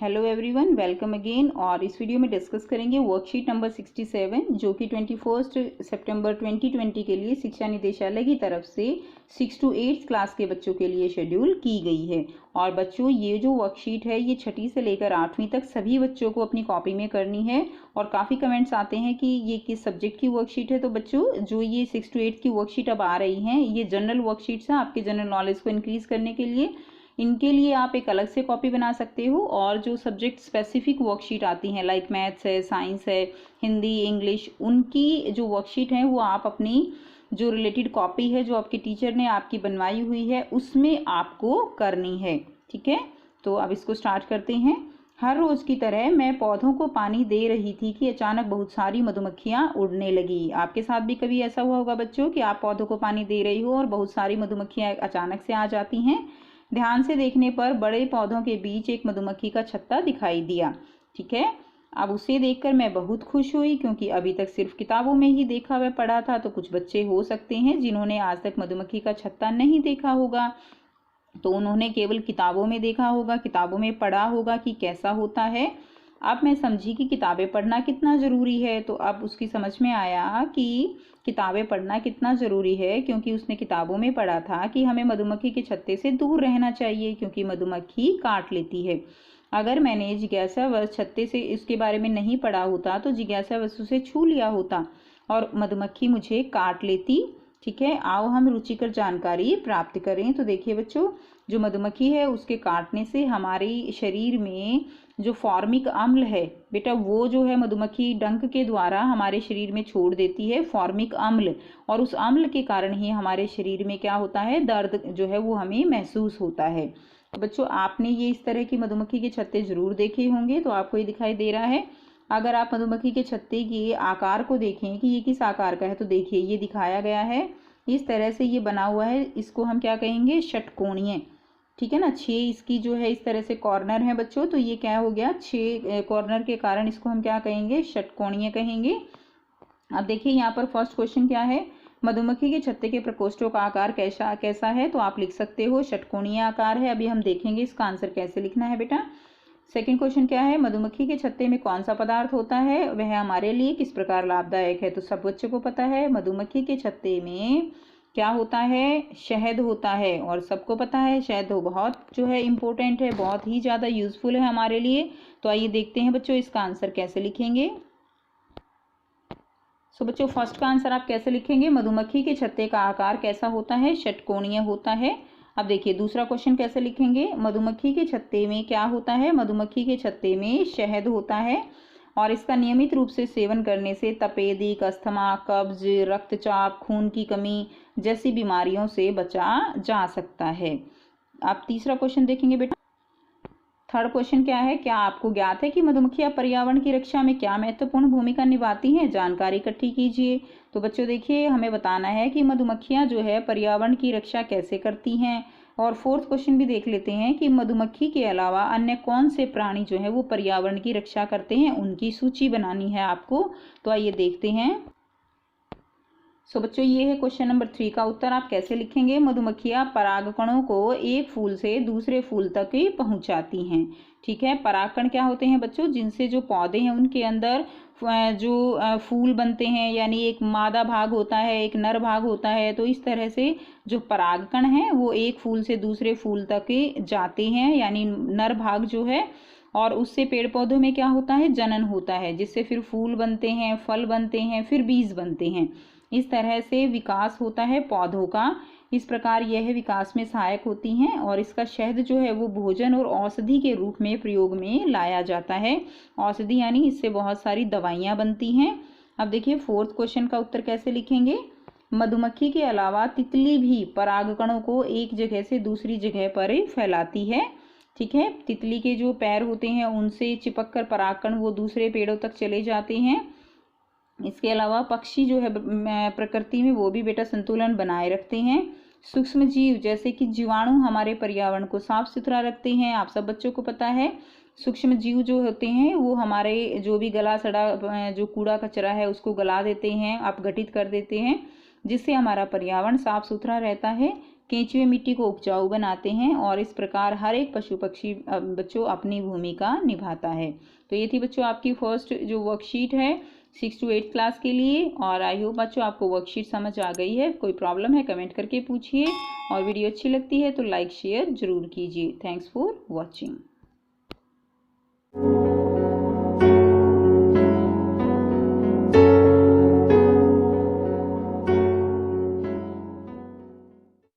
Hello everyone, welcome again. और इस video में डिस्कस करेंगे वर्कशीट नंबर 67 जो कि 21 सितंबर 2020 के लिए शिक्षा निदेशालय की तरफ से 6 to 8 क्लास के बच्चों के लिए शेड्यूल की गई है। और बच्चों, ये जो वर्कशीट है ये 6ठी से लेकर 8वीं तक सभी बच्चों को अपनी कॉपी में करनी है। और काफ़ी कमेंट्स आते हैं कि ये किस सब्जेक्ट की वर्कशीट है। तो बच्चों, जो ये 6 to 8 की वर्कशीट अब आ रही हैं, ये जनरल वर्कशीट्स हैं आपके जनरल नॉलेज को इंक्रीज करने के लिए। इनके लिए आप एक अलग से कॉपी बना सकते हो। और जो सब्जेक्ट स्पेसिफिक वर्कशीट आती हैं लाइक मैथ्स है, साइंस है, हिंदी, इंग्लिश, उनकी जो वर्कशीट है वो आप अपनी जो रिलेटेड कॉपी है जो आपके टीचर ने आपकी बनवाई हुई है उसमें आपको करनी है। ठीक है, तो अब इसको स्टार्ट करते हैं। हर रोज की तरह मैं पौधों को पानी दे रही थी कि अचानक बहुत सारी मधुमक्खियां उड़ने लगी। आपके साथ भी कभी ऐसा हुआ होगा बच्चों कि आप पौधों को पानी दे रही हो और बहुत सारी मधुमक्खियां अचानक से आ जाती हैं। ध्यान से देखने पर बड़े पौधों के बीच एक मधुमक्खी का छत्ता दिखाई दिया। ठीक है, अब उसे देखकर मैं बहुत खुश हुई क्योंकि अभी तक सिर्फ किताबों में ही देखा व पढ़ा था। तो कुछ बच्चे हो सकते हैं जिन्होंने आज तक मधुमक्खी का छत्ता नहीं देखा होगा, तो उन्होंने केवल किताबों में देखा होगा, किताबों में पढ़ा होगा कि कैसा होता है। अब मैं समझी कि किताबें पढ़ना कितना ज़रूरी है। तो अब उसकी समझ में आया कि किताबें पढ़ना कितना ज़रूरी है, क्योंकि उसने किताबों में पढ़ा था कि हमें मधुमक्खी के छत्ते से दूर रहना चाहिए क्योंकि मधुमक्खी काट लेती है। अगर मैंने जिज्ञासा वश छत्ते से इसके बारे में नहीं पढ़ा होता तो जिज्ञासा वस्तु से छू लिया होता और मधुमक्खी मुझे काट लेती। ठीक है, आओ हम रुचिकर जानकारी प्राप्त करें। तो देखिए बच्चों, जो मधुमक्खी है उसके काटने से हमारे शरीर में जो फॉर्मिक अम्ल है बेटा, वो जो है मधुमक्खी डंक के द्वारा हमारे शरीर में छोड़ देती है फॉर्मिक अम्ल। और उस अम्ल के कारण ही हमारे शरीर में क्या होता है, दर्द जो है वो हमें महसूस होता है। तो बच्चों, आपने ये इस तरह की मधुमक्खी के छत्ते जरूर देखे होंगे। तो आपको ये दिखाई दे रहा है। अगर आप मधुमक्खी के छत्ते के आकार को देखें कि ये किस आकार का है, तो देखिए ये दिखाया गया है इस तरह से ये बना हुआ है। इसको हम क्या कहेंगे, षटकोणीय। ठीक है ना, 6 इसकी जो है इस तरह से कॉर्नर है बच्चों। तो ये क्या हो गया, 6 कॉर्नर के कारण इसको हम क्या कहेंगे, षटकोणीय कहेंगे। अब देखिए यहाँ पर फर्स्ट क्वेश्चन क्या है, मधुमक्खी के छत्ते के प्रकोष्ठों का आकार कैसा है। तो आप लिख सकते हो षटकोणीय आकार है। अभी हम देखेंगे इसका आंसर कैसे लिखना है बेटा। सेकंड क्वेश्चन क्या है, मधुमक्खी के छत्ते में कौन सा पदार्थ होता है, वह हमारे लिए किस प्रकार लाभदायक है। तो सब बच्चों को पता है मधुमक्खी के छत्ते में क्या होता है, शहद होता है। और सबको पता है शहद बहुत जो है इम्पोर्टेंट है, बहुत ही ज़्यादा यूजफुल है हमारे लिए। तो आइए देखते हैं बच्चों इसका आंसर कैसे लिखेंगे। सो बच्चों, फर्स्ट का आंसर आप कैसे लिखेंगे, मधुमक्खी के छत्ते का आकार कैसा होता है, षटकोणीय होता है। अब देखिए दूसरा क्वेश्चन कैसे लिखेंगे, मधुमक्खी के छत्ते में क्या होता है, मधुमक्खी के छत्ते में शहद होता है। और इसका नियमित रूप से सेवन करने से तपेदिक, अस्थमा, कब्ज, रक्तचाप, खून की कमी जैसी बीमारियों से बचा जा सकता है। आप तीसरा क्वेश्चन देखेंगे बेटा। थर्ड क्वेश्चन क्या है, क्या आपको ज्ञात है कि मधुमक्खियां पर्यावरण की रक्षा में क्या महत्वपूर्ण भूमिका निभाती हैं, जानकारी इकट्ठी कीजिए। तो बच्चों देखिए, हमें बताना है कि मधुमक्खियां जो है पर्यावरण की रक्षा कैसे करती हैं। और फोर्थ क्वेश्चन भी देख लेते हैं कि मधुमक्खी के अलावा अन्य कौन से प्राणी जो है वो पर्यावरण की रक्षा करते हैं, उनकी सूची बनानी है आपको। तो आइए देखते हैं। सो बच्चों, ये है क्वेश्चन नंबर 3 का उत्तर। आप कैसे लिखेंगे, मधुमक्खियां परागकणों को एक फूल से दूसरे फूल तक पहुंचाती हैं। ठीक है, परागकण क्या होते हैं बच्चों, जिनसे जो पौधे हैं उनके अंदर जो फूल बनते हैं, यानी एक मादा भाग होता है, एक नर भाग होता है। तो इस तरह से जो परागकण है वो एक फूल से दूसरे फूल तक जाते हैं, यानी नर भाग जो है। और उससे पेड़ पौधों में क्या होता है, जनन होता है, जिससे फिर फूल बनते हैं, फल बनते हैं, फिर बीज बनते हैं। इस तरह से विकास होता है पौधों का। इस प्रकार यह विकास में सहायक होती हैं। और इसका शहद जो है वो भोजन और औषधि के रूप में प्रयोग में लाया जाता है। औषधि यानी इससे बहुत सारी दवाइयाँ बनती हैं। अब देखिए फोर्थ क्वेश्चन का उत्तर कैसे लिखेंगे, मधुमक्खी के अलावा तितली भी परागकणों को एक जगह से दूसरी जगह पर फैलाती है। ठीक है, तितली के जो पैर होते हैं उनसे चिपक कर परागकण वो दूसरे पेड़ों तक चले जाते हैं। इसके अलावा पक्षी जो है प्रकृति में वो भी बेटा संतुलन बनाए रखते हैं। सूक्ष्म जीव जैसे कि जीवाणु हमारे पर्यावरण को साफ सुथरा रखते हैं। आप सब बच्चों को पता है सूक्ष्म जीव जो होते हैं वो हमारे जो भी गला सड़ा जो कूड़ा कचरा है उसको गला देते हैं, अपघटित कर देते हैं, जिससे हमारा पर्यावरण साफ सुथरा रहता है। केंचुए मिट्टी को उपजाऊ बनाते हैं और इस प्रकार हर एक पशु पक्षी बच्चों अपनी भूमिका निभाता है। तो ये थी बच्चों आपकी फर्स्ट जो वर्कशीट है 6 to 8 क्लास के लिए। और आई होप बच्चों आपको वर्कशीट समझ आ गई है। कोई प्रॉब्लम है कमेंट करके पूछिए, और वीडियो अच्छी लगती है तो लाइक शेयर जरूर कीजिए। Thanks for watching.